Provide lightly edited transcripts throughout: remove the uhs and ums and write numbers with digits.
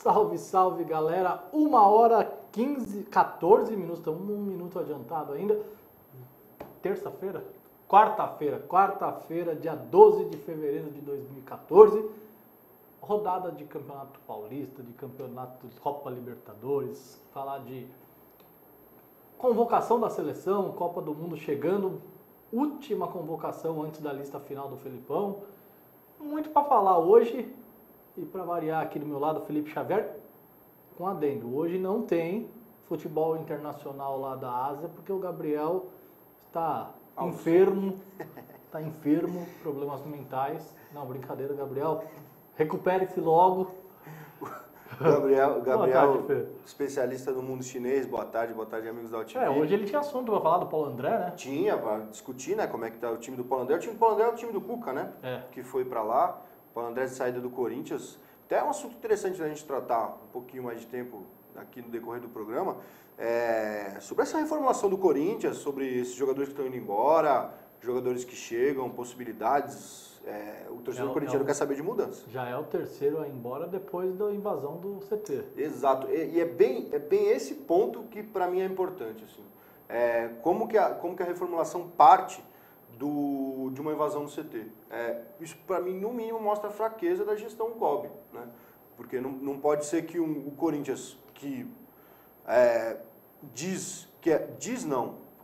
Salve, salve, galera. 1h15, 14 minutos, estamos 1 minuto adiantado ainda. Terça-feira? Quarta-feira, dia 12 de fevereiro de 2014. Rodada de Campeonato Paulista, de Campeonato de Copa Libertadores, falar de convocação da seleção, Copa do Mundo chegando, última convocação antes da lista final do Felipão. Muito para falar hoje. E para variar aqui do meu lado, Felipe Xavier, com adendo. Hoje não tem futebol internacional lá da Ásia, porque o Gabriel está enfermo, problemas mentais. Não, brincadeira, Gabriel. Recupere-se logo. Gabriel, Boa tarde, especialista no mundo chinês. Boa tarde, amigos da UTV. Hoje ele tinha assunto para falar do Paulo André, né? Tinha, para discutir, né, como é que tá o time do Paulo André. O time do Paulo André é o time do Cuca, né? Que foi para lá. O Paulo André de saída do Corinthians. Até é um assunto interessante da gente tratar um pouquinho mais de tempo aqui no decorrer do programa. Sobre essa reformulação do Corinthians, sobre esses jogadores que estão indo embora, jogadores que chegam, possibilidades. O torcedor corintiano quer saber de mudança. Já é o terceiro a ir embora depois da invasão do CT. Exato. E é bem esse ponto que para mim é importante. Assim. Como que a reformulação parte de uma invasão do CT. Isso, para mim, no mínimo, mostra a fraqueza da gestão Kobe. Né? Porque não pode ser que o Corinthians, que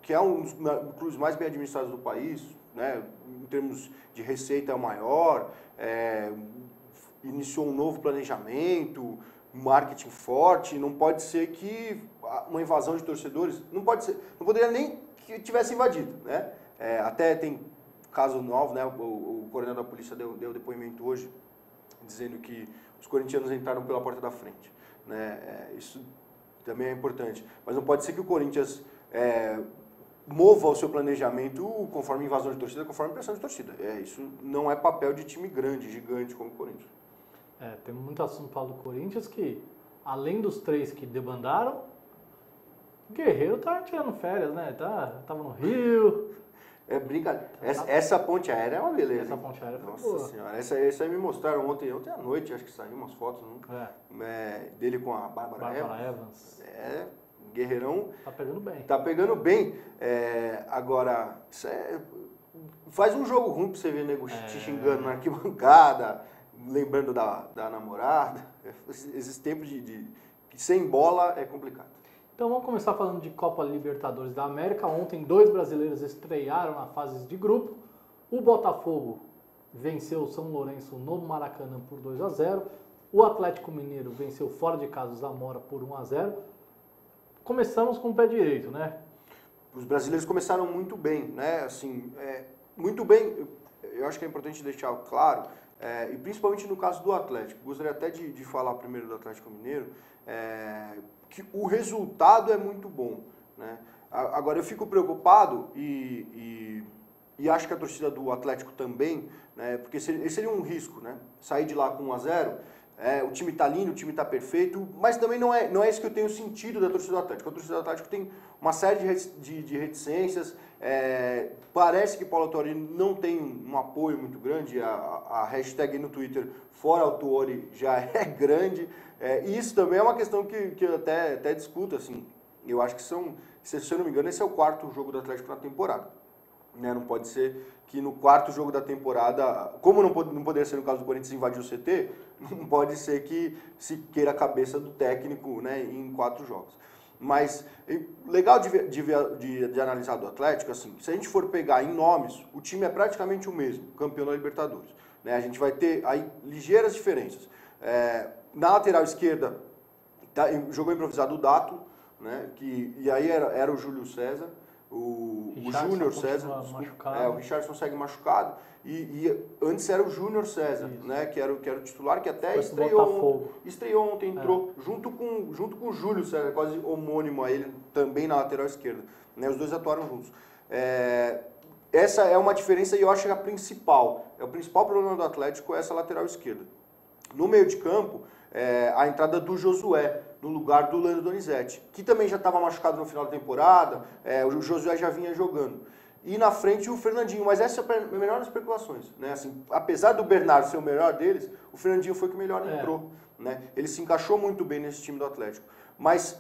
que é um dos clubes mais bem administrados do país, né? Em termos de receita é o maior, iniciou um novo planejamento, marketing forte, não pode ser que uma invasão de torcedores, não poderia nem que tivesse invadido, né? Até tem caso novo, né? O coronel da polícia deu depoimento hoje, dizendo que os corintianos entraram pela porta da frente. Né? Isso também é importante. Mas não pode ser que o Corinthians mova o seu planejamento conforme invasão de torcida, conforme pressão de torcida. Isso não é papel de time grande, gigante como o Corinthians. Tem muito assunto para falar do Corinthians que, além dos 3 que debandaram, o Guerreiro tá tirando férias, né? Tava no Rio. Brincadeira. Essa ponte aérea é uma beleza. Essa ponte aérea foi Nossa boa. Senhora. Essa aí me mostraram ontem à noite, acho que saiu umas fotos, dele com a Bárbara Evans. Guerreirão. Tá pegando bem. Tá pegando bem. Agora, faz um jogo ruim pra você ver nego te xingando na arquibancada, lembrando da namorada. Esses tempos de sem bola é complicado. Então vamos começar falando de Copa Libertadores da América. Ontem 2 brasileiros estrearam na fase de grupo. O Botafogo venceu o São Lourenço no Maracanã por 2-0. O Atlético Mineiro venceu fora de casa o Zamora por 1-0. Começamos com o pé direito, né? Os brasileiros começaram muito bem, né? Assim, muito bem. Eu acho que é importante deixar claro, e principalmente no caso do Atlético. Gostaria até de falar primeiro do Atlético Mineiro. Que o resultado é muito bom. Né? Agora, eu fico preocupado e acho que a torcida do Atlético também, né? Porque seria um risco, né? Sair de lá com 1-0, o time está lindo, o time está perfeito, mas também não é isso que eu tenho sentido da torcida do Atlético. A torcida do Atlético tem uma série de reticências, parece que Paulo Autuori não tem um apoio muito grande, a hashtag no Twitter, fora Autuori, já é grande. E isso também é uma questão que eu até discuto, assim. Eu acho que se eu não me engano, esse é o 4º jogo do Atlético na temporada. Né? Não pode ser que no 4º jogo da temporada, como não poderia ser no caso do Corinthians invadir o CT, não pode ser que se queira a cabeça do técnico, né, em 4 jogos. Mas legal de analisar do Atlético, assim, se a gente for pegar em nomes, o time é praticamente o mesmo, campeão da Libertadores. Né? A gente vai ter aí ligeiras diferenças. Na lateral esquerda, jogou improvisado o Dato, né? E aí era o Júlio César, o Júnior César, o Richardson segue machucado, e antes era o Júnior César, né? que era o titular, que até estreou ontem, entrou junto com o Júlio César, quase homônimo a ele, também na lateral esquerda. Né? Os dois atuaram juntos. Essa é uma diferença e eu acho que é o principal problema do Atlético é essa lateral esquerda. No meio de campo, a entrada do Josué, no lugar do Leandro Donizete, que também já estava machucado no final da temporada, o Josué já vinha jogando. E na frente o Fernandinho, mas essa é a melhor das especulações. Né? Assim, apesar do Bernardo ser o melhor deles, o Fernandinho foi o que melhor entrou. né? Ele se encaixou muito bem nesse time do Atlético. Mas,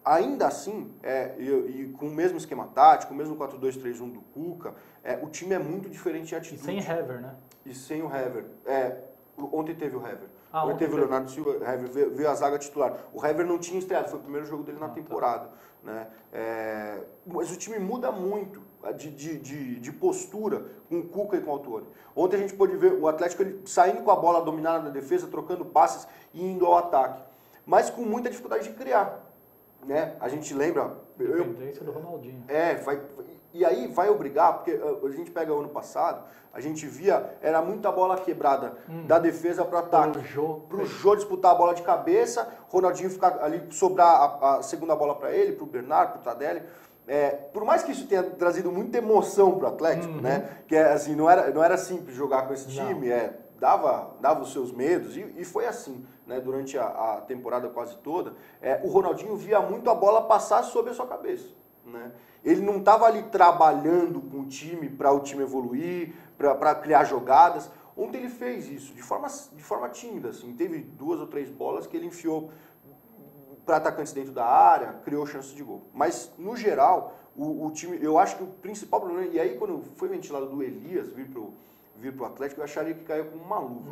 ainda assim, e com o mesmo esquema tático, o mesmo 4-2-3-1 do Cuca, o time é muito diferente em atitude. E sem Hever, né? E sem o Hever. Ontem teve o Hever. Ontem Ontem teve o Leonardo Silva, o Hever veio a zaga titular. O Hever não tinha estreado, foi o primeiro jogo dele na temporada. Né? Mas o time muda muito de postura com o Cuca e com o Autuori. Ontem a gente pôde ver o Atlético ele saindo com a bola dominada na defesa, trocando passes e indo ao ataque. Mas com muita dificuldade de criar. Né? A gente lembra... Dependência do Ronaldinho. E aí vai obrigar, porque a gente pega o ano passado, a gente via, era muita bola quebrada da defesa para o ataque. Para o Jô disputar a bola de cabeça, Ronaldinho ficar ali, sobrar a segunda bola para ele, para o Bernardo, para o Tardelli. Por mais que isso tenha trazido muita emoção para o Atlético, né? Que assim, não era simples jogar com esse time, dava os seus medos, e foi assim, né? Durante a temporada quase toda. O Ronaldinho via muito a bola passar sobre a sua cabeça. Né? Ele não estava ali trabalhando com o time para o time evoluir, para criar jogadas. Ontem ele fez isso de forma tímida. Assim. Teve 2 ou 3 bolas que ele enfiou para atacantes dentro da área, criou chances de gol. Mas, no geral, o time, eu acho que o principal problema, e aí quando foi ventilado do Elias vir para o Atlético, eu acharia que caiu com uma luva.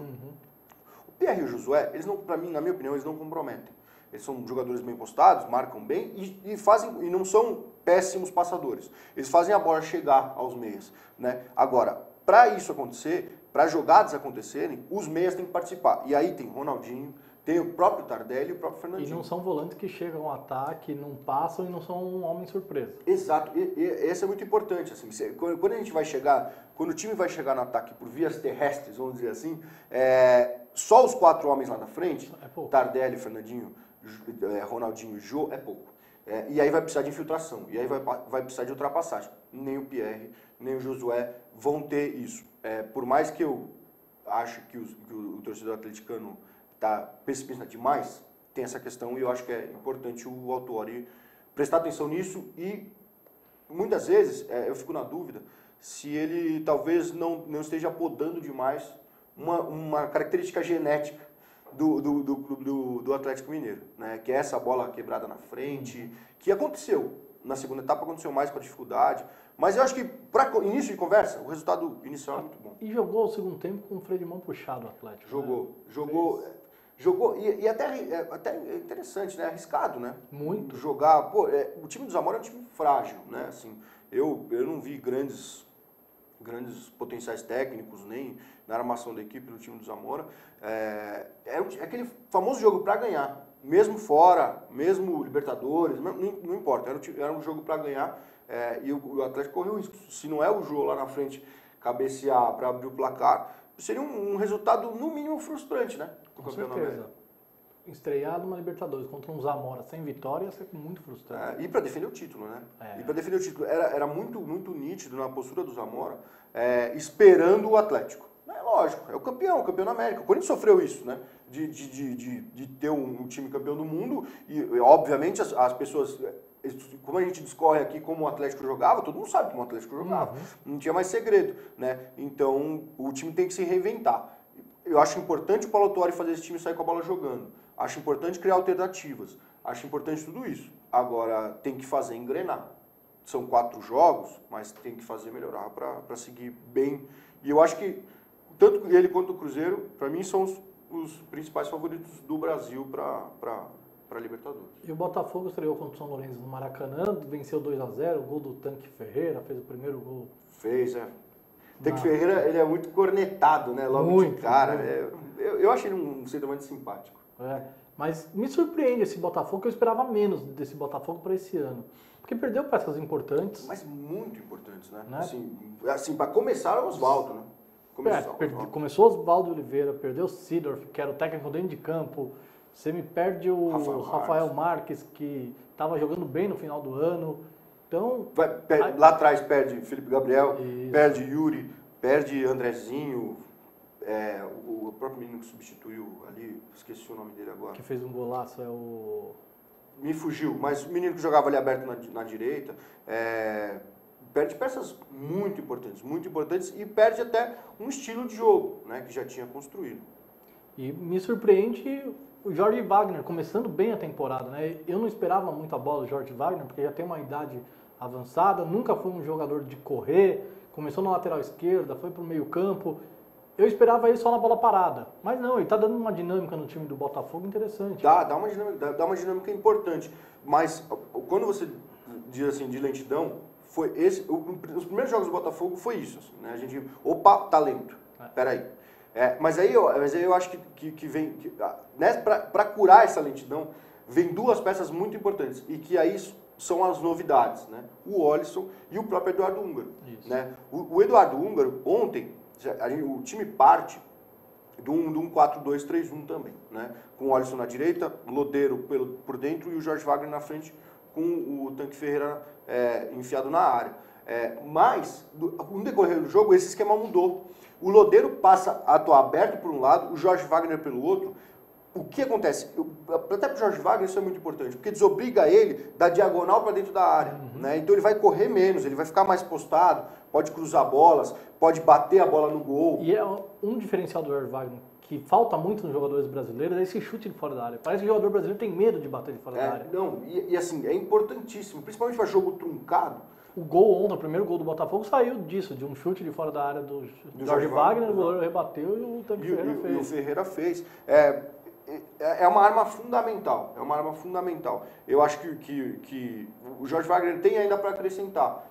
O Pierre e o Josué, eles não, para mim, na minha opinião, eles não comprometem. Eles são jogadores bem postados, marcam bem e não são péssimos passadores. Eles fazem a bola chegar aos meias. Né? Agora, para isso acontecer, para jogadas acontecerem, os meias têm que participar. E aí tem Ronaldinho, tem o próprio Tardelli e o próprio Fernandinho. E não são volantes que chegam ao ataque, não passam e não são um homem surpresa. Exato. E esse é muito importante. Assim. Quando a gente vai chegar, quando o time vai chegar no ataque por vias terrestres, vamos dizer assim, só os 4 homens lá na frente, Tardelli, Fernandinho, Ronaldinho e Jô, é pouco. E aí vai precisar de infiltração, e aí vai precisar de ultrapassagem. Nem o Pierre, nem o Josué vão ter isso. Por mais que eu acho que o torcedor atleticano está pessimista demais, tem essa questão, e eu acho que é importante o Autuori prestar atenção nisso, e muitas vezes eu fico na dúvida se ele talvez não esteja podando demais uma característica genética do Atlético Mineiro, né? Que é essa bola quebrada na frente, que aconteceu. Na segunda etapa aconteceu mais com a dificuldade, mas eu acho que para início de conversa, o resultado inicial é muito bom. E jogou o segundo tempo com o freio de mão puxado o Atlético. Jogou, e até interessante, né? Arriscado, né? Muito. Jogar, o time do Zamora é um time frágil, né? Assim, eu não vi grandes potenciais técnicos, nem na armação da equipe do time do Zamora. É aquele famoso jogo para ganhar, mesmo fora, mesmo Libertadores, não importa, era um jogo para ganhar, e o Atlético correu risco. Se não é o Jô lá na frente cabecear para abrir o placar, seria um resultado, no mínimo, frustrante, né? Com certeza. Estrear numa Libertadores contra um Zamora sem vitória ia ser muito frustrante. E para defender o título, né? E para defender o título. Era muito, muito nítido na postura do Zamora, esperando o Atlético. Lógico, é o campeão da América. O Corinthians sofreu isso, né? De ter um time campeão do mundo e obviamente, as pessoas... Como a gente discorre aqui como o Atlético jogava, todo mundo sabe como o Atlético jogava. Não tinha mais segredo, né? Então, o time tem que se reinventar. Eu acho importante o Paulo Autuori fazer esse time sair com a bola jogando. Acho importante criar alternativas. Acho importante tudo isso. Agora, tem que fazer engrenar. São 4 jogos, mas tem que fazer melhorar para seguir bem. E eu acho que tanto ele quanto o Cruzeiro, para mim, são os principais favoritos do Brasil para Libertadores. E o Botafogo estreou contra o São Lourenço no Maracanã, venceu 2-0, o gol do Tanque Ferreira, fez o primeiro gol. Fez, O Tanque Ferreira, ele é muito cornetado, né? Logo muito, de cara. Eu acho ele um centroavante simpático. Mas me surpreende esse Botafogo, que eu esperava menos desse Botafogo para esse ano. Porque perdeu peças importantes. Mas muito importantes, né? Assim para começar, o Oswaldo, né? Começou Oswaldo Oliveira, perdeu o Seedorf, que era o técnico dentro de campo. Você me perde o Rafael Marques, que estava jogando bem no final do ano. Então, lá atrás perde Felipe Gabriel, perde Yuri, perde Andrezinho, o próprio menino que substituiu ali, esqueci o nome dele agora. Que fez um golaço, Me fugiu, mas o menino que jogava ali aberto na direita, perde peças muito importantes, e perde até um estilo de jogo, né, que já tinha construído. E me surpreende o Jorge Wagner começando bem a temporada, né? Eu não esperava muito a bola do Jorge Wagner, porque já tem uma idade avançada, nunca foi um jogador de correr, começou na lateral esquerda, foi para o meio campo. Eu esperava ele só na bola parada, mas não, ele está dando uma dinâmica no time do Botafogo interessante. Dá uma dinâmica importante, mas quando você diz assim, de lentidão, foi esse, os primeiros jogos do Botafogo foi isso, assim, né? A gente, opa, talento, peraí. Mas aí eu acho que vem, né, para curar essa lentidão, vem duas peças muito importantes, e que aí são as novidades, né? O Olisson e o próprio Eduardo Húngaro. Né? O Eduardo Húngaro, ontem, o time parte de um 4-2-3-1 também, né? Com o Olisson na direita, o Lodeiro por dentro e o Jorge Wagner na frente, com o Tanque Ferreira enfiado na área. Mas, no decorrer do jogo, esse esquema mudou. O Lodeiro passa a atuar aberto por um lado, o Jorge Wagner pelo outro. O que acontece? Até para o Jorge Wagner isso é muito importante, porque desobriga ele da diagonal para dentro da área. Né? Então ele vai correr menos, ele vai ficar mais postado, pode cruzar bolas, pode bater a bola no gol. E é um diferencial do Jorge Wagner que falta muito nos jogadores brasileiros, é esse chute de fora da área. Parece que o jogador brasileiro tem medo de bater de fora da área. Não, e assim, é importantíssimo, principalmente para jogo truncado. O gol ontem, o primeiro gol do Botafogo, saiu disso, de um chute de fora da área do Jorge Wagner, o goleiro rebateu e o Tanque Ferreira fez. E o Ferreira fez. É uma arma fundamental, Eu acho que o Jorge Wagner tem ainda para acrescentar,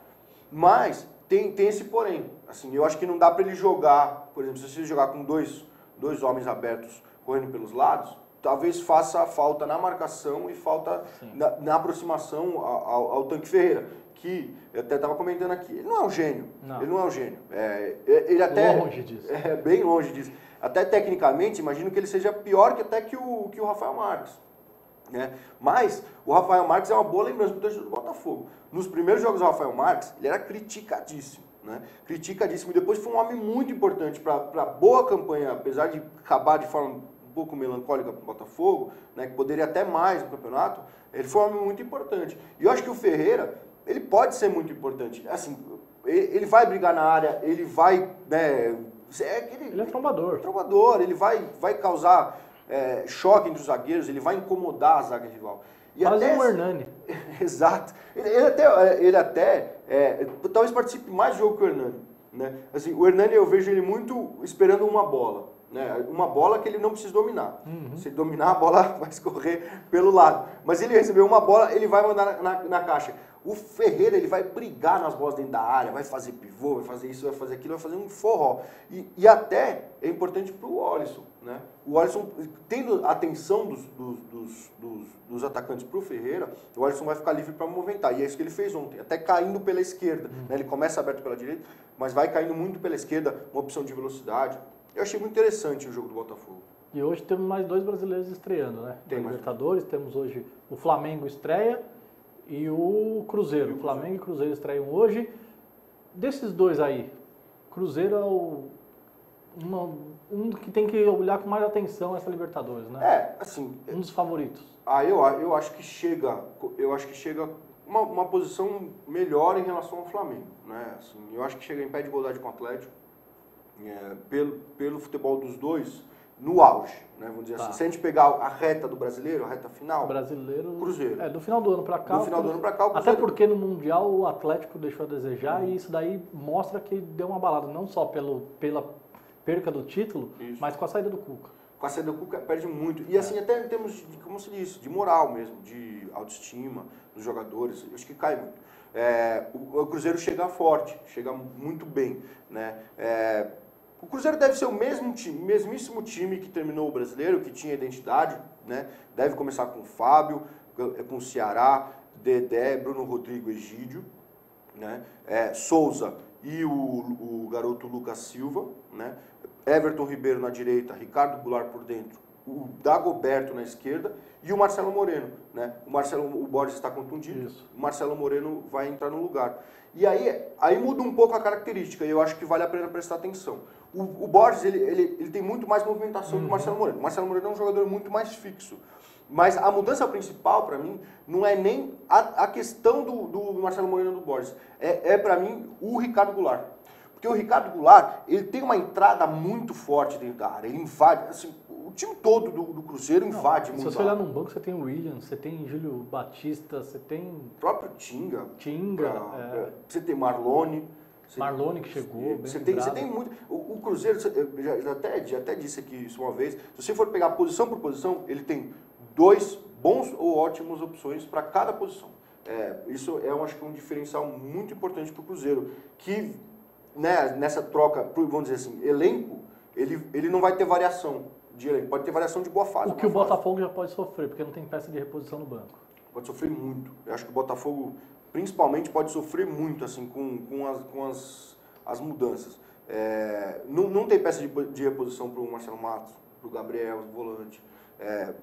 mas tem esse porém. Assim, eu acho que não dá para ele jogar, por exemplo, se você jogar com dois homens abertos correndo pelos lados, talvez faça falta na marcação e falta na aproximação ao Tanque Ferreira, que eu até estava comentando aqui, ele não é um gênio, ele não é um gênio. Ele até longe disso. Bem longe disso. Até tecnicamente, imagino que ele seja pior que o Rafael Marques. Né? Mas o Rafael Marques é uma boa lembrança para o torcedor do Botafogo. Nos primeiros jogos do Rafael Marques, ele era criticadíssimo. Né? Criticadíssimo. E depois foi um homem muito importante para a boa campanha, apesar de acabar de forma um pouco melancólica para o Botafogo, né? Que poderia até mais no campeonato, ele foi um homem muito importante. E eu acho que o Ferreira, ele pode ser muito importante. Assim, ele vai brigar na área, ele vai... Né, ele é trombador. Ele vai causar choque entre os zagueiros, ele vai incomodar a zaga rival. E quase um Hernani. Exato. Ele até talvez participe mais de jogo que o Hernani. Né? Assim, o Hernani eu vejo ele muito esperando uma bola. Né? Uma bola que ele não precisa dominar. Se ele dominar, a bola vai escorrer pelo lado. Mas ele recebeu uma bola, ele vai mandar na caixa. O Ferreira, ele vai brigar nas bolas dentro da área, vai fazer pivô, vai fazer isso, vai fazer aquilo, vai fazer um forró. E até é importante para o Olisson. Né? O Olisson, tendo a atenção dos atacantes para o Ferreira, o Olisson vai ficar livre para movimentar. E é isso que ele fez ontem, até caindo pela esquerda. Né? Ele começa aberto pela direita, mas vai caindo muito pela esquerda, uma opção de velocidade. Eu achei muito interessante o jogo do Botafogo. E hoje temos mais dois brasileiros estreando, né? Tem Libertadores, temos hoje o Flamengo estreia e o Cruzeiro. Flamengo e Cruzeiro estreiam hoje. Desses dois aí, Cruzeiro é um que tem que olhar com mais atenção essa Libertadores, né? Assim... Um dos favoritos. Eu acho que chega uma posição melhor em relação ao Flamengo, né? Assim, eu acho que chega em pé de igualdade com o Atlético, pelo futebol dos dois, no auge, né? Vamos dizer assim. Se a gente pegar a reta do brasileiro, a reta final, brasileiro, Cruzeiro. Do final do ano para cá. Do final do ano para cá, o Cruzeiro... Até porque no Mundial o Atlético deixou a desejar e isso daí mostra que deu uma balada, não só pela perca do título, mas com a saída do Cuca. Com a saída do Cuca perde muito. E assim, até em termos de, como se disse, de moral mesmo, de autoestima dos jogadores, eu acho que cai muito. O Cruzeiro chega forte, chega muito bem, né? O Cruzeiro deve ser o mesmíssimo time que terminou o Brasileiro, que tinha identidade, né? Deve começar com o Fábio, com o Ceará, Dedé, Bruno Rodrigo, Egídio, né? Souza e o garoto Lucas Silva, né? Everton Ribeiro na direita, Ricardo Goulart por dentro, o Dagoberto na esquerda e o Marcelo Moreno, né? O Borges está contundido, isso. O Marcelo Moreno vai entrar no lugar. E aí muda um pouco a característica e eu acho que vale a pena prestar atenção. O Borges, ele tem muito mais movimentação que o Marcelo Moreno. O Marcelo Moreno é um jogador muito mais fixo. Mas a mudança principal, para mim, não é nem a questão do Marcelo Moreno do Borges. Para mim, o Ricardo Goulart. Porque o Ricardo Goulart, ele tem uma entrada muito forte dentro da área, ele invade, assim, o time todo do Cruzeiro invade muito. Se você olhar num banco, você tem o Williams, você tem Júlio Batista, você tem... O próprio Tinga. Você tem Marlone. Marlone que chegou, você tem muito. O Cruzeiro, eu já até disse aqui isso uma vez, se você for pegar posição por posição, ele tem 2 bons ou ótimas opções para cada posição. Isso eu acho que é um diferencial muito importante para o Cruzeiro, que né, nessa troca, vamos dizer assim, elenco, ele não vai ter variação de elenco, pode ter variação de boa fase. O que o Botafogo já pode sofrer, porque não tem peça de reposição no banco. Pode sofrer muito. Eu acho que o Botafogo, principalmente, pode sofrer muito assim, com as mudanças. Não tem peça de reposição para o Marcelo Matos, para o Gabriel, volante.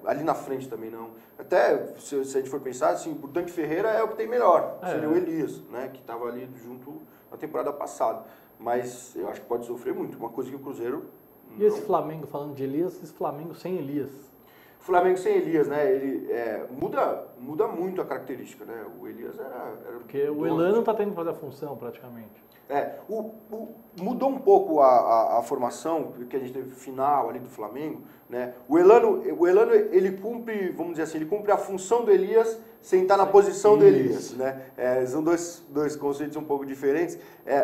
Ali na frente também não. Até, se a gente for pensar, assim, o Tanque Ferreira é o que tem melhor. Seria o Elias, né, que estava ali junto na temporada passada. Mas eu acho que pode sofrer muito. Uma coisa que o Cruzeiro... E esse Flamengo, falando de Elias, esse Flamengo sem Elias? O Flamengo sem Elias, né? Ele muda muito a característica, né? O Elias era porque o Elano está tendo que fazer a função praticamente. Mudou um pouco a formação que a gente teve final ali do Flamengo, né? O Elano ele cumpre, vamos dizer assim, ele cumpre a função do Elias sem estar na posição do Elias, né? São dois conceitos um pouco diferentes.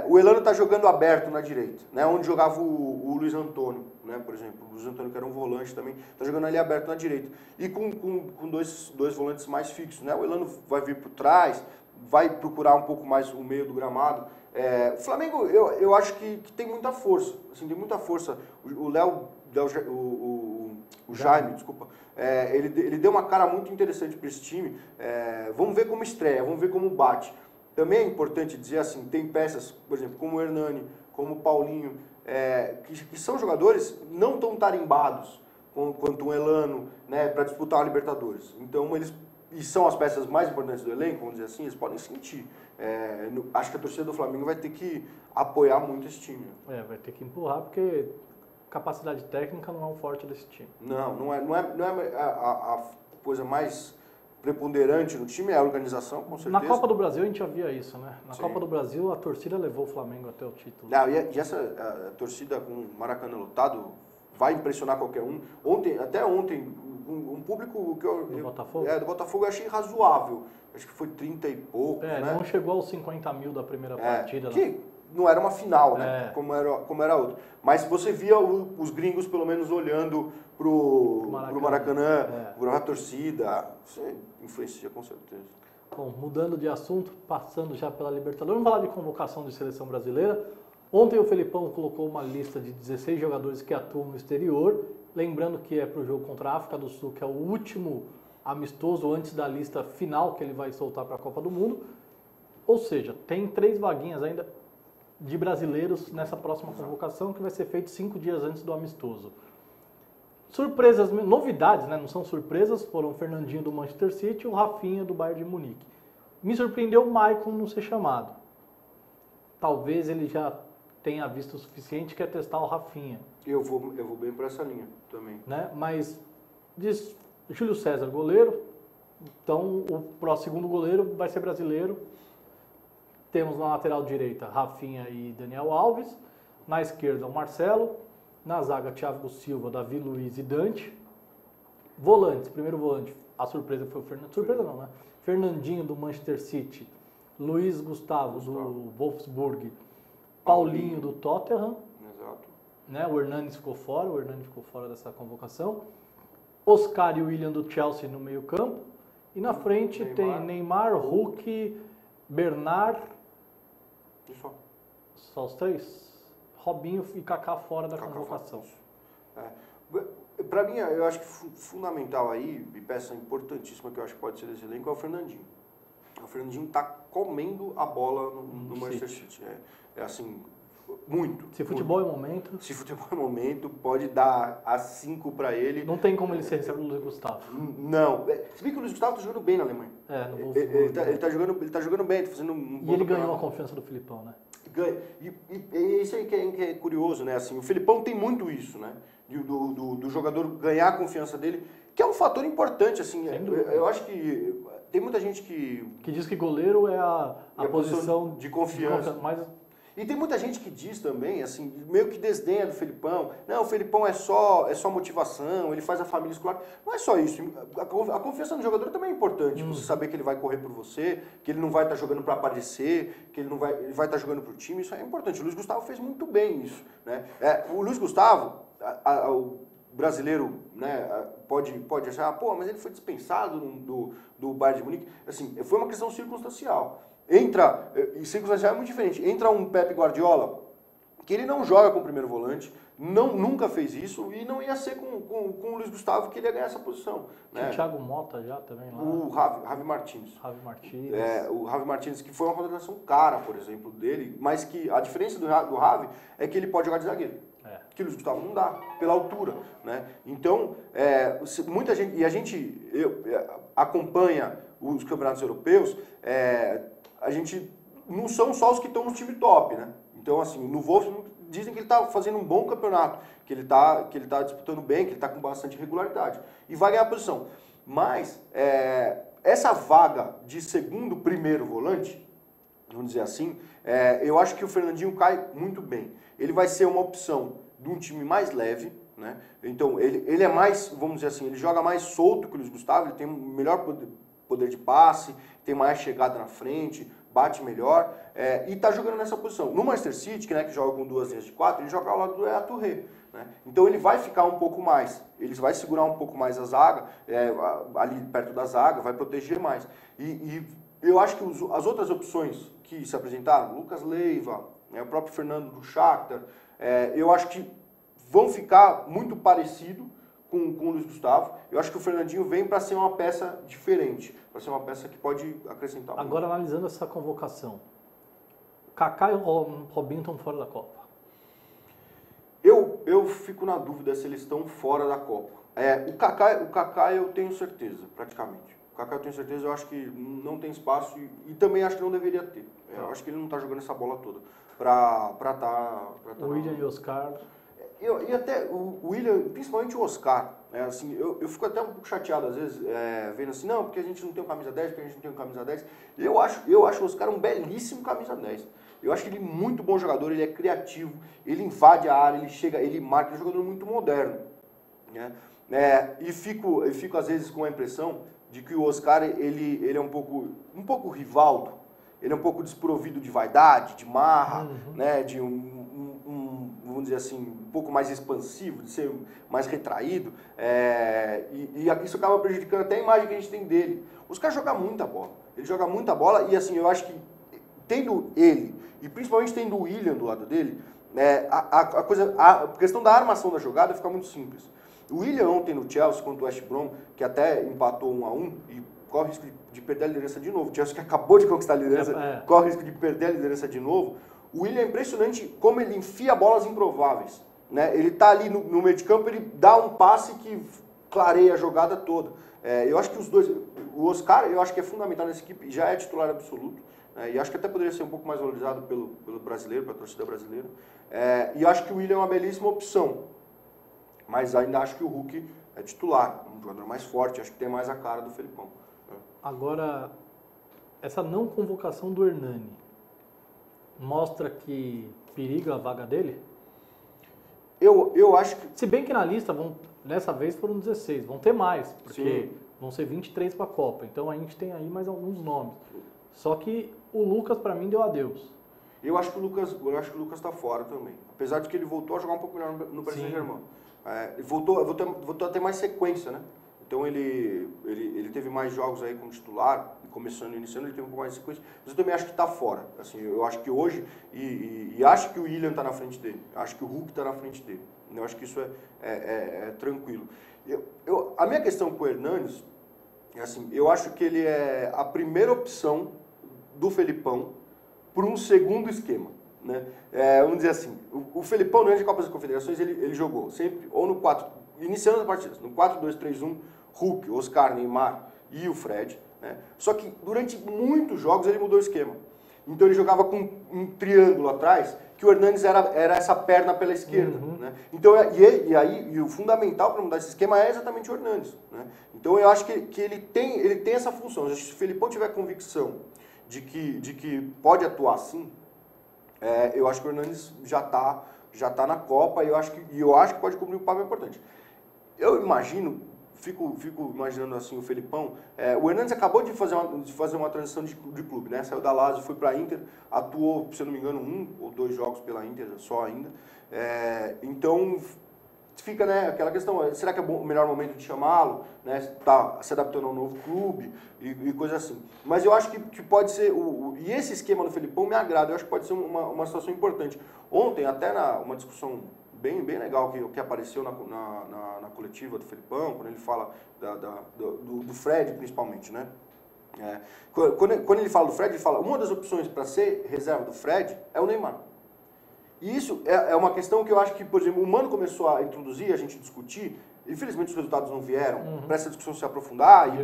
O Elano está jogando aberto na direita, né? Onde jogava o Luiz Antônio, né? Por exemplo, o Luiz Antônio que era um volante também, está jogando ali aberto na direita. E com dois volantes mais fixos, né? O Elano vai vir por trás, vai procurar um pouco mais o meio do gramado. O Flamengo, eu acho que tem muita força, assim, tem muita força. O Jaime, desculpa, ele deu uma cara muito interessante para esse time. Vamos ver como estreia, vamos ver como bate. Também é importante dizer assim, tem peças, por exemplo, como o Hernani, como o Paulinho, que são jogadores não tão tarimbados quanto o Elano, né, para disputar a Libertadores. Então e são as peças mais importantes do elenco, vamos dizer assim, eles podem sentir. Acho que a torcida do Flamengo vai ter que apoiar muito esse time. Vai ter que empurrar, porque capacidade técnica não é um forte desse time. Não é a coisa mais preponderante no time, é a organização, com certeza. Na Copa do Brasil a gente já via isso, né? Na Sim. Copa do Brasil a torcida levou o Flamengo até o título. E essa torcida com o Maracanã lotado vai impressionar qualquer um. Até ontem, um público que do Botafogo? Do Botafogo eu achei razoável. Acho que foi 30 e pouco, né? Não chegou aos 50 mil da primeira partida. Que não era uma final, né? Como era outra. Mas você via os gringos, pelo menos, olhando pro Maracanã, a torcida. Isso influencia, com certeza. Bom, mudando de assunto, passando já pela Libertadores, vamos falar de convocação de seleção brasileira. Ontem o Felipão colocou uma lista de 16 jogadores que atuam no exterior, lembrando que é para o jogo contra a África do Sul, que é o último amistoso antes da lista final que ele vai soltar para a Copa do Mundo. Ou seja, tem 3 vaguinhas ainda de brasileiros nessa próxima convocação, que vai ser feito 5 dias antes do amistoso. Surpresas, novidades, né? Não são surpresas, foram o Fernandinho do Manchester City e o Rafinha do Bayern de Munique. Me surpreendeu o Maicon não ser chamado. Talvez ele já tenha visto o suficiente, que é testar o Rafinha. Eu vou bem para essa linha também. Né? Mas diz Júlio César, goleiro. Então o segundo goleiro vai ser brasileiro. Temos na lateral direita Rafinha e Daniel Alves. Na esquerda o Marcelo. Na zaga Thiago Silva, Davi Luiz e Dante. Volantes, primeiro volante, a surpresa foi o Fernandinho. Surpresa não, né? Fernandinho do Manchester City. Luiz Gustavo do Wolfsburg. Paulinho do Tottenham. Exato. Né? O Hernanes ficou fora dessa convocação. Oscar e William do Chelsea no meio campo. E na frente tem Neymar, Hulk, Bernard. E só os 3? Robinho e Kaká fora da convocação. Para mim, eu acho que fundamental aí, e peça importantíssima que eu acho que pode ser desse elenco, é o Fernandinho. O Fernandinho está comendo a bola no Manchester City. Assim, muito. Se futebol é momento. Se futebol é momento, pode dar as 5 para ele. Não tem como ele ser reserva do Luiz Gustavo. Não. Se bem que o Luiz Gustavo está jogando bem na Alemanha. No Wolfsburg. Ele tá jogando bem, tá fazendo um E ele ganhou a confiança do Filipão, né? Ganha. E isso aí que é curioso, né? Assim, o Felipão tem muito isso, né? Do jogador ganhar a confiança dele, que é um fator importante, assim. Eu acho que tem muita gente que diz que goleiro é a posição de confiança. Mas E tem muita gente que diz também, assim, meio que desdenha do Felipão. Não, o Felipão é só motivação, ele faz a família escolar. Não é só isso. A confiança no jogador também é importante. Você saber que ele vai correr por você, que ele não vai estar jogando para aparecer, que ele vai estar jogando para o time. Isso é importante. O Luiz Gustavo fez muito bem isso, né? O Luiz Gustavo, o brasileiro, né, pode achar, pô, mas ele foi dispensado do Bayern de Munique. Assim, foi uma questão circunstancial. E circunstancial é muito diferente. Entra um Pep Guardiola, que ele não joga com o primeiro volante, nunca fez isso, e não ia ser com o Luiz Gustavo que ele ia ganhar essa posição. Né? O Thiago Mota já também lá. O Javi Martínez. O Javi Martínez, que foi uma contratação cara, por exemplo, dele, mas que a diferença do Javi é que ele pode jogar de zagueiro. Que o Luiz Gustavo não dá, pela altura. Né? Então, muita gente, e a gente acompanha os campeonatos europeus, a gente não são só os que estão no time top, né? Então, assim, no Wolfsburg dizem que ele está fazendo um bom campeonato, que ele tá disputando bem, que ele está com bastante regularidade. E vai ganhar a posição. Mas, essa vaga de segundo, primeiro volante, vamos dizer assim, eu acho que o Fernandinho cai muito bem. Ele vai ser uma opção de um time mais leve, né? Então, ele é mais, vamos dizer assim, ele joga mais solto que o Luiz Gustavo, ele tem um melhor poder de passe, tem mais chegada na frente, bate melhor, e está jogando nessa posição. No Manchester City, que joga com 2 linhas de 4, ele joga ao lado do Yaya Touré. Né? Então ele vai ficar um pouco mais, ele vai segurar um pouco mais a zaga, ali perto da zaga, vai proteger mais. E eu acho que as outras opções que se apresentaram, Lucas Leiva, o próprio Fernando do Shakhtar, eu acho que vão ficar muito parecido com o Luiz Gustavo. Eu acho que o Fernandinho vem para ser uma peça diferente, para ser uma peça que pode acrescentar. Agora, analisando essa convocação, Kaká e o Robinho estão fora da Copa. Eu fico na dúvida se eles estão fora da Copa. O Kaká eu tenho certeza, praticamente. O Kaká eu tenho certeza, eu acho que não tem espaço e também acho que não deveria ter. Eu acho que ele não está jogando essa bola toda para estar... O William e o Oscar... E até o William, principalmente o Oscar, assim, eu fico até um pouco chateado às vezes, vendo assim, não, porque a gente não tem um camisa 10, porque a gente não tem um camisa 10. Eu acho o Oscar um belíssimo camisa 10. Eu acho ele muito bom jogador, ele é criativo, ele invade a área, ele chega, ele marca, ele é um jogador muito moderno. Né? E fico às vezes com a impressão de que o Oscar, ele é um pouco Rivaldo, ele é um pouco desprovido de vaidade, de marra, né? De vamos dizer assim, um pouco mais expansivo, de ser mais retraído, e isso acaba prejudicando até a imagem que a gente tem dele. Os caras jogam muita bola, ele joga muita bola e assim, eu acho que tendo ele, e principalmente tendo o William do lado dele, a questão da armação da jogada fica muito simples. O William ontem no Chelsea contra o West Brom, que até empatou 1-1 e corre o risco de perder a liderança de novo. O Chelsea que acabou de conquistar a liderança, corre o risco de perder a liderança de novo. O William é impressionante como ele enfia bolas improváveis. Né? Ele está ali no meio de campo, ele dá um passe que clareia a jogada toda. Eu acho que os dois... O Oscar, eu acho que é fundamental nessa equipe, já é titular absoluto. E acho que até poderia ser um pouco mais valorizado pelo brasileiro, pela torcida brasileira. E eu acho que o William é uma belíssima opção. Mas ainda acho que o Hulk é titular, um jogador mais forte, acho que tem mais a cara do Felipão. Agora, essa não convocação do Hernani mostra que periga a vaga dele? Eu acho que... Se bem que na lista, dessa vez foram 16, vão ter mais, porque vão ser 23 para a Copa. Então a gente tem aí mais alguns nomes. Só que o Lucas, para mim, deu adeus. Eu acho que o Lucas está fora também. Apesar de que ele voltou a jogar um pouco melhor no Paris Saint-Germain. Voltou a ter mais sequência, né? Então ele teve mais jogos aí como titular, iniciando, ele teve um pouco mais de sequência, mas eu também acho que está fora. Assim, eu acho que hoje, e acho que o William está na frente dele, acho que o Hulk está na frente dele. Eu acho que isso é tranquilo. A minha questão com o Hernanes, assim, eu acho que ele é a primeira opção do Felipão por um segundo esquema. Né? Vamos dizer assim, o Felipão, durante a Copa das Confederações, ele jogou sempre, ou no 4, iniciando as partidas, no 4-2-3-1, Hulk, Oscar, Neymar e o Fred. Né? Só que durante muitos jogos ele mudou o esquema. Então ele jogava com um triângulo atrás, que o Hernanes era essa perna pela esquerda. Né? Então, e o fundamental para mudar esse esquema é exatamente o Hernanes. Né? Então eu acho que ele tem essa função. Se o Felipão tiver convicção de que pode atuar assim, eu acho que o Hernanes já tá na Copa e eu acho que pode cumprir um papel importante. Eu imagino, fico imaginando assim o Felipão, o Hernanes acabou de fazer uma transição de clube, né? Saiu da Lazio, foi para a Inter, atuou, se eu não me engano, 1 ou 2 jogos pela Inter só ainda. Então fica, né, aquela questão, será que é o melhor momento de chamá-lo, né? Tá se adaptando ao novo clube e coisa assim. Mas eu acho que pode ser, e esse esquema do Felipão me agrada, eu acho que pode ser uma situação importante. Ontem, até uma discussão bem legal que apareceu na coletiva do Felipão, quando ele fala do Fred, principalmente, né? Quando ele fala do Fred, ele fala, uma das opções para ser reserva do Fred é o Neymar. E isso é uma questão que eu acho que, por exemplo, o Mano começou a introduzir, a gente discutir, infelizmente os resultados não vieram, para essa discussão se aprofundar e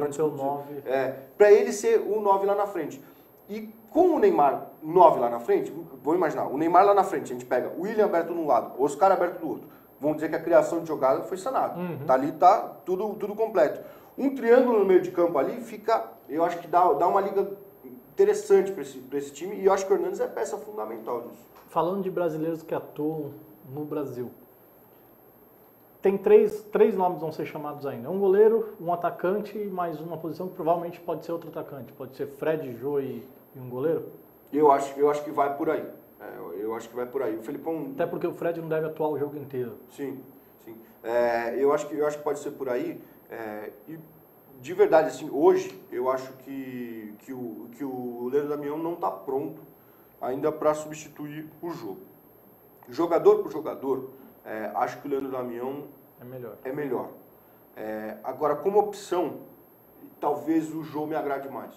para ele ser o 9 lá na frente. E com o Neymar 9 lá na frente, vamos imaginar, o Neymar lá na frente, a gente pega o William aberto num lado, o Oscar aberto do outro. Vamos dizer que a criação de jogada foi sanada. Tá ali, tá tudo completo. Um triângulo no meio de campo ali fica, eu acho que dá uma liga interessante para esse time e eu acho que o Hernanes é peça fundamental disso. Falando de brasileiros que atuam no Brasil, tem três nomes que vão ser chamados ainda. Um goleiro, um atacante e mais uma posição que provavelmente pode ser outro atacante. Pode ser Fred, Jô e um goleiro? Eu acho que vai por aí. Eu acho que vai por aí. O Felipão... Até porque o Fred não deve atuar o jogo inteiro. Sim. Eu acho que pode ser por aí. E de verdade, assim, hoje eu acho que o Leandro Damião não está pronto ainda para substituir o jogo. Jogador por jogador, acho que o Leandro Damião é melhor. Agora, como opção, talvez o jogo me agrade mais.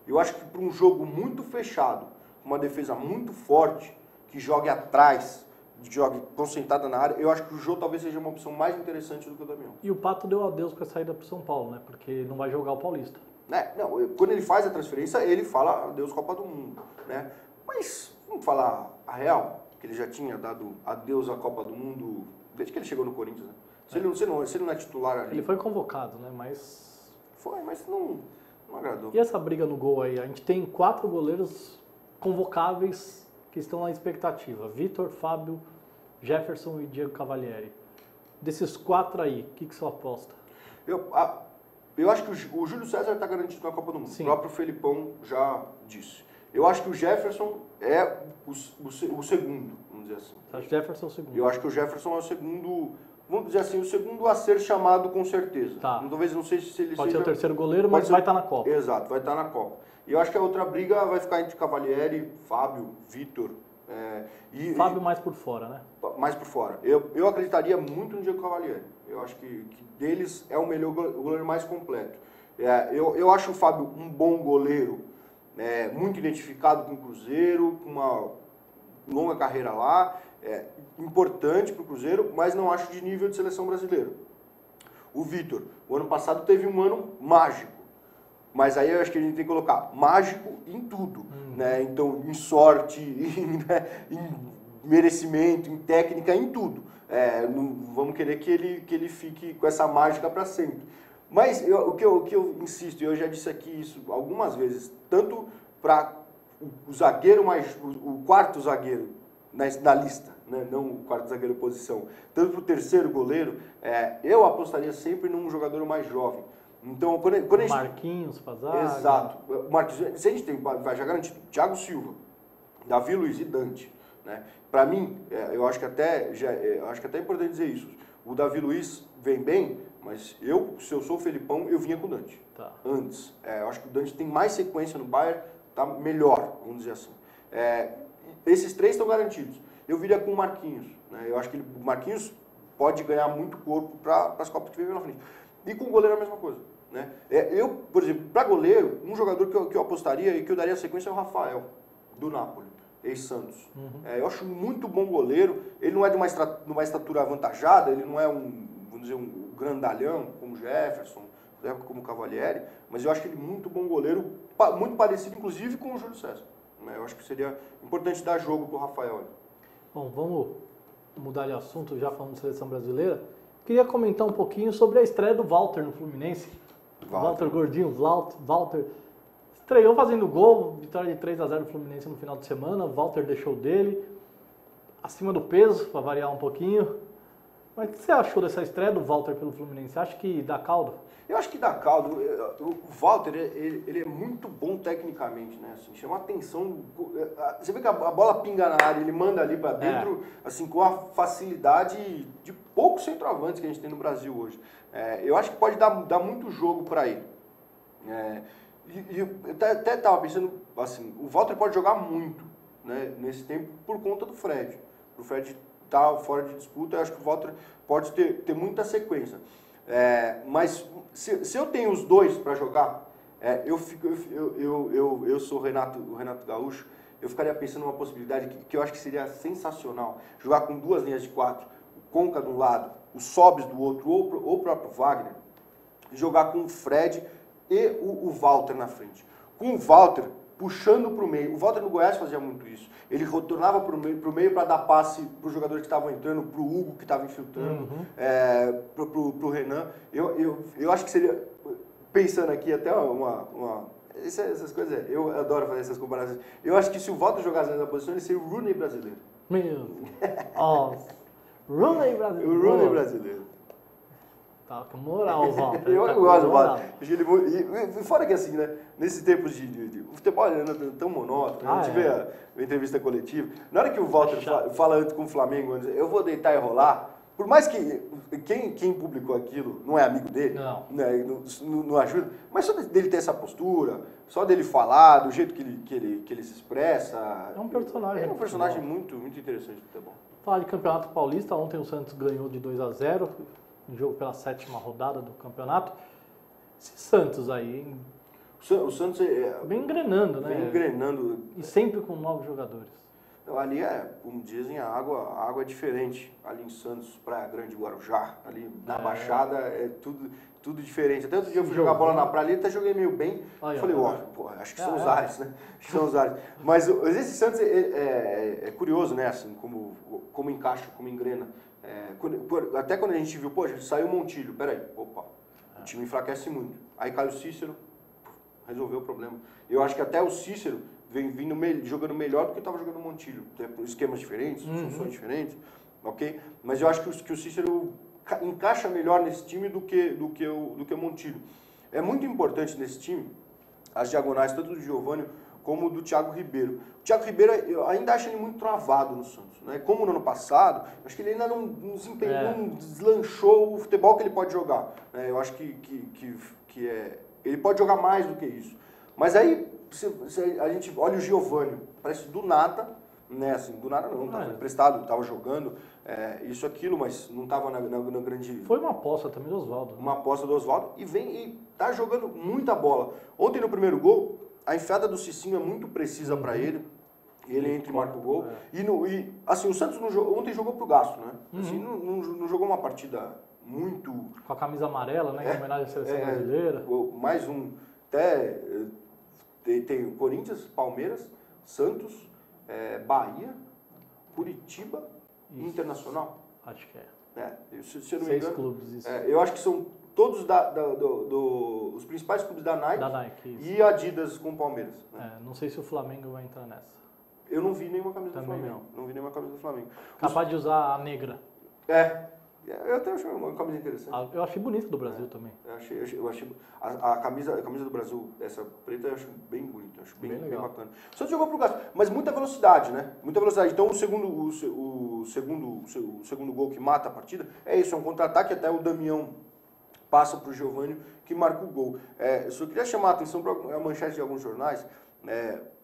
Eu acho que para um jogo muito fechado, uma defesa muito forte, que jogue atrás, jogue concentrada na área, eu acho que o jogo talvez seja uma opção mais interessante do que o Damião. E o Pato deu adeus com a saída para o São Paulo, né? Porque não vai jogar o Paulista. Não, quando ele faz a transferência, ele fala adeus Copa do Mundo, né? Mas, vamos falar a real, que ele já tinha dado adeus à Copa do Mundo desde que ele chegou no Corinthians, né? Se ele não é titular ali... Ele foi convocado, né? Mas não agradou. E essa briga no gol aí? A gente tem 4 goleiros convocáveis que estão na expectativa. Vitor, Fábio, Jefferson e Diego Cavalieri. Desses 4 aí, o que você aposta? Eu acho que o Júlio César está garantido na Copa do Mundo. Sim. O próprio Felipão já disse. Eu acho que o Jefferson é o segundo, vamos dizer assim. Você acha que o Jefferson é o segundo? Eu acho que o Jefferson é o segundo, vamos dizer assim, o segundo a ser chamado com certeza. Tá. Talvez, não sei se ele Pode seja... ser o terceiro goleiro, mas vai estar na Copa. Exato, vai estar na Copa. E eu acho que a outra briga vai ficar entre Cavalieri, Fábio, Vitor. Fábio mais por fora, né? Mais por fora. Eu acreditaria muito no Diego Cavalieri. Eu acho que deles é o melhor goleiro mais completo. Eu acho o Fábio um bom goleiro, muito identificado com o Cruzeiro, com uma longa carreira lá, importante para o Cruzeiro, mas não acho de nível de seleção brasileira. O Vitor, o ano passado teve um ano mágico, mas aí eu acho que a gente tem que colocar mágico em tudo, né? Então, em sorte, em merecimento, em técnica, em tudo. Não vamos querer que ele fique com essa mágica para sempre. Mas o que eu insisto, e eu já disse aqui isso algumas vezes, tanto para o zagueiro, mas o quarto zagueiro na lista, né? Não o quarto zagueiro posição, tanto para o terceiro goleiro, eu apostaria sempre num jogador mais jovem. Então, quando a gente... Marquinhos, Pazzaga. Exato. Marquinhos, se a gente vai já garantido Thiago Silva, Davi Luiz e Dante, né? Para mim, eu acho que até é importante dizer isso. O Davi Luiz vem bem, mas se eu sou o Felipão, eu vinha com o Dante. Tá. Antes. Eu acho que o Dante tem mais sequência no Bayern, tá melhor, vamos dizer assim. Esses 3 estão garantidos. Eu viria com o Marquinhos, né? Eu acho que o Marquinhos pode ganhar muito corpo para as Copas que vem na frente. E com o goleiro é a mesma coisa, né? Por exemplo, para goleiro, um jogador que eu apostaria e que eu daria sequência é o Rafael, do Napoli, ex-Santos. Eu acho muito bom goleiro. Ele não é de uma estatura avantajada, ele não é vamos dizer, um grandalhão como o Jefferson, como o Cavalieri, mas eu acho que ele é muito bom goleiro, muito parecido inclusive com o Júlio César. Eu acho que seria importante dar jogo para o Rafael. Bom, vamos mudar de assunto, já falando de seleção brasileira. Queria comentar um pouquinho sobre a estreia do Walter no Fluminense. Walter Gordinho, Walter Estreou fazendo gol, vitória de 3-0 do Fluminense no final de semana, o Walter deixou dele, acima do peso, para variar um pouquinho. Mas o que você achou dessa estreia do Walter pelo Fluminense? Você acha que dá caldo? Eu acho que dá caldo. O Walter, ele é muito bom tecnicamente, né? Assim, chama atenção. Você vê que a bola pinga na área, ele manda ali para dentro, assim, com a facilidade de poucos centroavantes que a gente tem no Brasil hoje. Eu acho que pode dar muito jogo para ele. Eu até estava pensando, assim, o Walter pode jogar muito, né, nesse tempo por conta do Fred. O Fred tá fora de disputa, eu acho que o Walter pode ter muita sequência. Mas se eu tenho os dois para jogar, eu sou o Renato Gaúcho, eu ficaria pensando numa possibilidade que eu acho que seria sensacional. Jogar com 2 linhas de 4, o Conca de um lado, o Sobis do outro, ou o próprio Wagner, jogar com o Fred e o Walter na frente. Com o Walter puxando para o meio. O Walter no Goiás fazia muito isso. Ele retornava para o meio para dar passe para os jogadores que estavam entrando, para o Hugo que estava infiltrando, para o Renan. Eu acho que seria, pensando aqui até essas coisas, eu adoro fazer essas comparações. Eu acho que se o Walter jogasse nessa posição, ele seria o Rooney brasileiro. Meu, Rooney brasileiro. O Rooney brasileiro. Tá com moral, Walter. Eu gosto do Walter. E fora que assim, né? Nesses tempos o futebol anda tão monótono, a gente vê a entrevista coletiva. Na hora que o Walter fala antes com o Flamengo, eu vou deitar e rolar, por mais que quem publicou aquilo não é amigo dele, né, não ajuda, mas só dele ter essa postura, só dele falar, do jeito que ele se expressa. É um personagem. É um personagem muito, muito interessante do futebol. Falar de Campeonato Paulista, ontem o Santos ganhou de 2-0. Um jogo pela 7ª rodada do campeonato. Esse Santos aí, hein? O Santos vem engrenando, né? Vem engrenando. E sempre com novos jogadores. Ali como dizem, a água é diferente. Ali em Santos, Praia Grande, Guarujá, ali na Baixada, é tudo diferente. Até outro dia eu fui jogar bola na praia ali, até joguei meio bem. Falei, acho que são os ares, né? Acho que são os ares. Mas esse Santos é curioso, né? Assim, como encaixa, como engrena. Até quando a gente viu, saiu o Montilho, peraí, o time enfraquece muito. Aí cai o Cícero, resolveu o problema. Eu acho que até o Cícero vem jogando melhor do que estava jogando o Montilho. Esquemas diferentes, funções diferentes, ok? Mas eu acho que o Cícero encaixa melhor nesse time do que o Montilho. É muito importante nesse time as diagonais, tanto do Giovani como do Thiago Ribeiro. O Thiago Ribeiro, eu ainda acho ele muito travado no Santos, né? Como no ano passado, acho que ele ainda não desempenhou, não deslanchou o futebol que ele pode jogar, né? Eu acho que ele pode jogar mais do que isso. Mas aí, se a gente olha o Giovani, parece do nada, né? Assim, do nada não, estava emprestado, estava jogando isso, aquilo, mas não estava na grande... Foi uma aposta também do Oswaldo. Uma aposta do Oswaldo e tá jogando muita bola. Ontem no primeiro gol, a enfiada do Cicinho é muito precisa para ele. Ele entra e marca o gol. E assim, o Santos ontem jogou pro gasto, né? Assim, não jogou uma partida muito... Com a camisa amarela, né? Em homenagem à seleção brasileira. Mais um. Até tem Corinthians, Palmeiras, Santos, Bahia, Curitiba e Internacional. Acho que Se eu não me 6 engano, clubes, isso. Eu acho que são todos os principais clubes da Nike, isso. E Adidas com o Palmeiras. Né? Não sei se o Flamengo vai entrar nessa. Eu não vi nenhuma camisa Também do Flamengo. Não vi nenhuma camisa do Flamengo. Capaz de usar a negra. Eu até achei uma camisa interessante. Eu achei bonita do Brasil também. Eu achei a camisa do Brasil, essa preta, eu acho bem bonita, acho bem bacana. O Santos jogou pro gasto, mas muita velocidade, né? Muita velocidade. Então o segundo gol que mata a partida é isso, é um contra-ataque, até o Damião passa pro Giovani que marca o gol. Eu só queria chamar a atenção para a manchete de alguns jornais,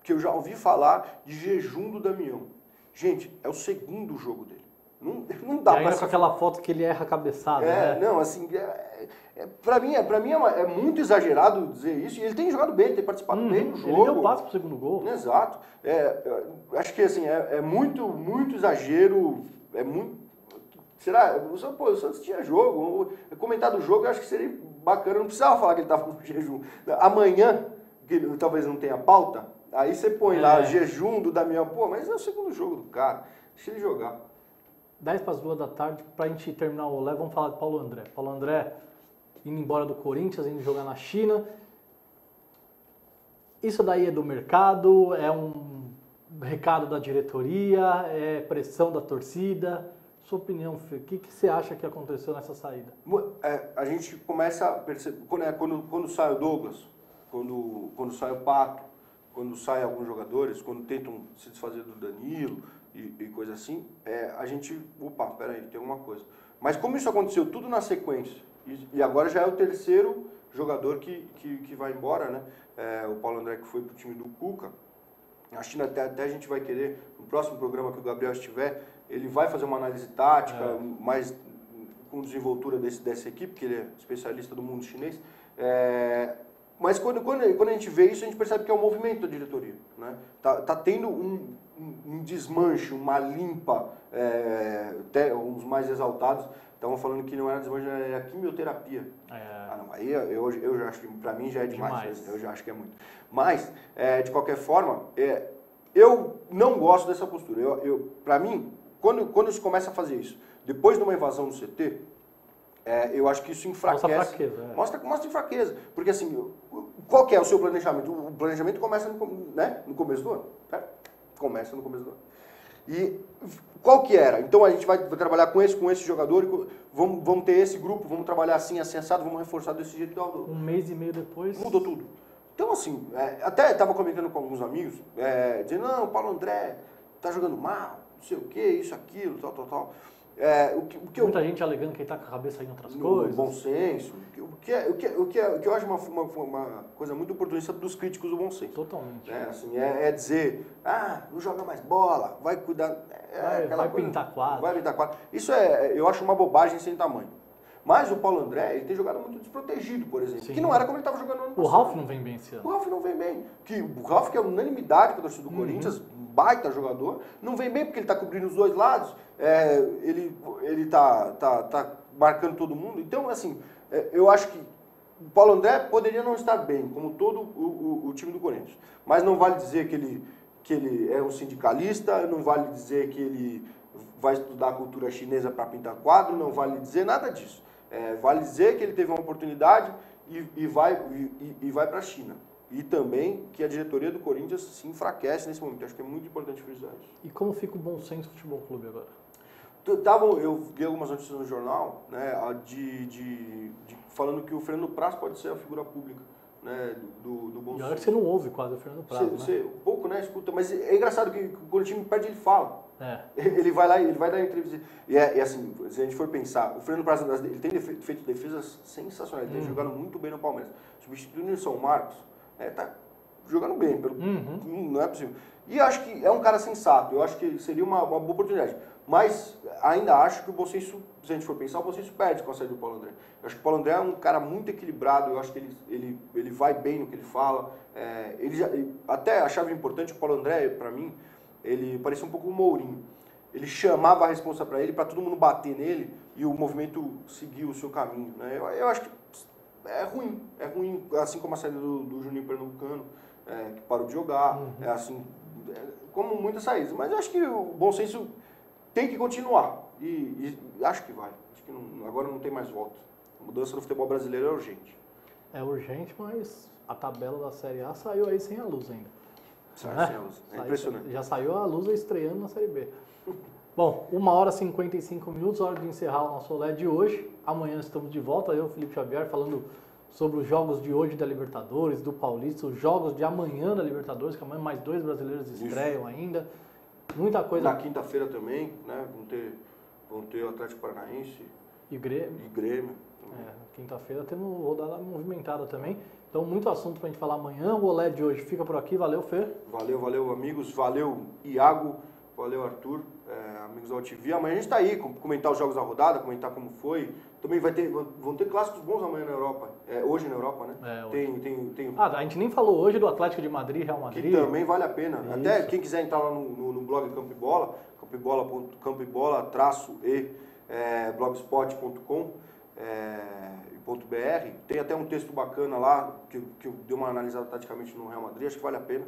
que eu já ouvi falar de jejum do Damião. Gente, é o segundo jogo dele. Não dá para com aquela foto que ele erra a cabeçada, né? Não, assim, pra mim é muito exagerado dizer isso. E ele tem jogado bem, ele tem participado bem do jogo. Ele deu passe pro segundo gol. Exato. Acho que assim, é muito, muito exagero. Será? O Santos tinha jogo. Comentar do jogo eu acho que seria bacana. Não precisava falar que ele estava com jejum. Amanhã, que talvez não tenha pauta, aí você põe lá jejum do Damião. Mas é o segundo jogo do cara. Deixa ele jogar. 10:02 da tarde, pra gente terminar o Olé, vamos falar de Paulo André. Paulo André indo embora do Corinthians, indo jogar na China. Isso daí é do mercado, é um recado da diretoria, é pressão da torcida? Sua opinião, Fê, o que você acha que aconteceu nessa saída? A gente começa a perceber, quando sai o Douglas, quando sai o Pato, quando saem alguns jogadores, quando tentam se desfazer do Danilo e coisa assim, a gente, peraí, tem alguma coisa. Mas como isso aconteceu tudo na sequência, e agora já é o terceiro jogador que vai embora, né? O Paulo André, que foi pro time do Cuca. A China até a gente vai querer, no próximo programa que o Gabriel estiver, ele vai fazer uma análise tática, mais com desenvoltura dessa equipe, porque ele é especialista do mundo chinês. Mas quando a gente vê isso, a gente percebe que é um movimento da diretoria. Né? Tá tendo um desmanche, uma limpa, até uns mais exaltados estavam falando que não era desmanche, era quimioterapia. Não, aí eu já acho que para mim já é demais. Eu já acho que é muito. Mas, de qualquer forma, eu não gosto dessa postura. Para mim, quando se começa a fazer isso, depois de uma invasão no CT, eu acho que isso enfraquece. Mostra fraqueza. Mostra fraqueza. Porque assim, qual que é o seu planejamento? O planejamento começa no começo do ano. Certo? Começa no começo do ano. E qual que era? Então a gente vai trabalhar com esse jogador, vamos ter esse grupo, vamos trabalhar assim, assensado, vamos reforçar desse jeito. Um mês e meio depois... Mudou tudo. Então assim, até estava comentando com alguns amigos, dizendo, não, o Paulo André tá jogando mal, não sei o que, isso, aquilo, tal. Muita gente alegando que ele está com a cabeça em outras coisas. Bom senso. O que eu acho uma coisa muito oportunista dos críticos do bom senso. Totalmente. Assim, dizer, não joga mais bola, vai cuidar... vai pintar quadro. Vai pintar quadro. Isso eu acho uma bobagem sem tamanho. Mas o Paulo André, ele tem jogado muito desprotegido, por exemplo. Sim. Que não era como ele estava jogando no ano passado. O Ralf não vem bem esse ano. O Ralf não vem bem. O Ralf, que é unanimidade com a torcida do Corinthians, baita jogador, não vem bem porque ele está cobrindo os dois lados, ele tá marcando todo mundo. Então, assim, eu acho que o Paulo André poderia não estar bem, como todo o time do Corinthians. Mas não vale dizer que ele é um sindicalista, não vale dizer que ele vai estudar a cultura chinesa para pintar quadro, não vale dizer nada disso. Vale dizer que ele teve uma oportunidade e vai para a China. E também que a diretoria do Corinthians se enfraquece nesse momento. Acho que é muito importante frisar isso. E como fica o Bom Senso Futebol Clube agora? Eu vi algumas notícias no jornal, né, falando que o Fernando Praz pode ser a figura pública, né, do Bom Senso. E olha que você não ouve quase o Fernando Praz, né? Pouco, né? Escuta. Mas é engraçado que quando o time perde, ele fala. Ele vai lá e ele vai dar entrevista. E assim, se a gente for pensar, o Fernando Praz, ele tem feito defesas sensacionais. Ele tem jogado muito bem no Palmeiras. Substituindo o São Marcos, tá jogando bem. Não é possível. E acho que é um cara sensato. Eu acho que seria uma boa oportunidade. Mas ainda acho que o Bom Senso, se a gente for pensar, o Bom Senso perde com a saída do Paulo André. Eu acho que o Paulo André é um cara muito equilibrado. Eu acho que ele vai bem no que ele fala. Até achava importante o Paulo André, para mim, ele parecia um pouco um Mourinho. Ele chamava a responsa para ele, para todo mundo bater nele e o movimento seguir o seu caminho. Né? Eu acho que é ruim, assim como a saída do Juninho Pernambucano, que parou de jogar, como muitas saídas. Mas eu acho que o Bom Senso tem que continuar e acho que vai. Acho que agora não tem mais volta. A mudança no futebol brasileiro é urgente. É urgente, mas a tabela da Série A saiu aí sem a luz ainda. Sem a luz. Impressionante. Já saiu a luz estreando na Série B. Bom, 1h e 55 minutos, hora de encerrar o nosso Olé de hoje. Amanhã estamos de volta, eu, Felipe Xavier, falando sobre os jogos de hoje da Libertadores, do Paulista, os jogos de amanhã da Libertadores, que amanhã mais 2 brasileiros estreiam ainda. Muita coisa. Na quinta-feira também, né? Vão ter o Atlético Paranaense. E Grêmio. Quinta-feira temos rodada movimentada também. Então, muito assunto pra gente falar amanhã. O Olé de hoje fica por aqui. Valeu, Fê. Valeu, amigos. Valeu, Iago. Valeu, Arthur. Amigos da OTV. Amanhã a gente tá aí, comentar os jogos da rodada, comentar como foi. Também vão ter clássicos bons amanhã na Europa. Hoje na Europa, né? Hoje. Tem... a gente nem falou hoje do Atlético de Madrid, Real Madrid. Que também vale a pena. Isso. Até quem quiser entrar lá no blog Campo e Bola, blogspot.com. .br, tem até um texto bacana lá, que eu dei uma analisada taticamente no Real Madrid, acho que vale a pena.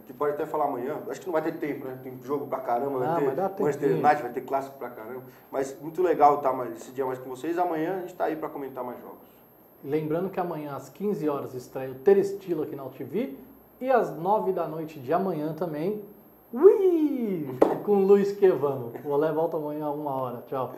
Que pode até falar amanhã, acho que não vai ter tempo, né? Tem jogo pra caramba, vai ter Manchester United, vai ter clássico pra caramba. Mas muito legal estar esse dia mais com vocês. Amanhã a gente tá aí pra comentar mais jogos. Lembrando que amanhã às 15 horas estreia o Ter Estilo aqui na UTV, E às 9 da noite de amanhã também, ui, com Luiz Quevano. O Olé volta amanhã a 1 hora. Tchau.